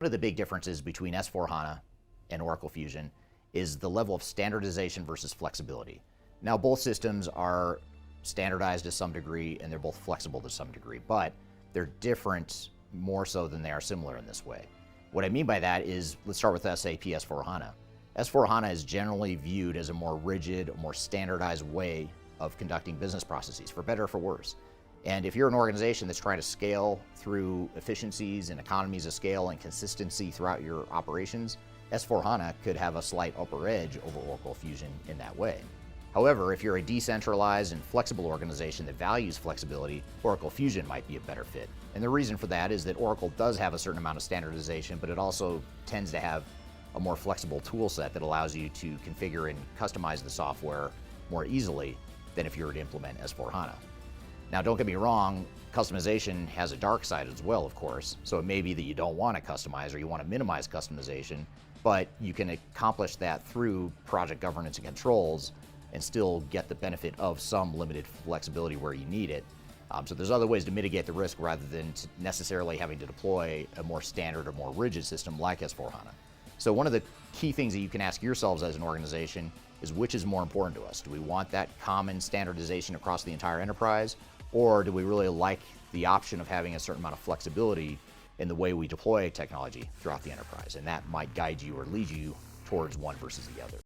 One of the big differences between S/4HANA and Oracle Fusion is the level of standardization versus flexibility. Now, both systems are standardized to some degree and they're both flexible to some degree, but they're different more so than they are similar in this way. What I mean by that is, let's start with SAP S/4HANA. S/4HANA is generally viewed as a more rigid, more standardized way of conducting business processes, for better or for worse. And if you're an organization that's trying to scale through efficiencies and economies of scale and consistency throughout your operations, S/4HANA could have a slight upper edge over Oracle Fusion in that way. However, if you're a decentralized and flexible organization that values flexibility, Oracle Fusion might be a better fit. And the reason for that is that Oracle does have a certain amount of standardization, but it also tends to have a more flexible tool set that allows you to configure and customize the software more easily than if you were to implement S/4HANA. Now, don't get me wrong, customization has a dark side as well, of course. So it may be that you don't want to customize or you want to minimize customization, but you can accomplish that through project governance and controls and still get the benefit of some limited flexibility where you need it. So there's other ways to mitigate the risk rather than necessarily having to deploy a more standard or more rigid system like S/4HANA. So one of the key things that you can ask yourselves as an organization is, which is more important to us? Do we want that common standardization across the entire enterprise? Or do we really like the option of having a certain amount of flexibility in the way we deploy technology throughout the enterprise? And that might guide you or lead you towards one versus the other.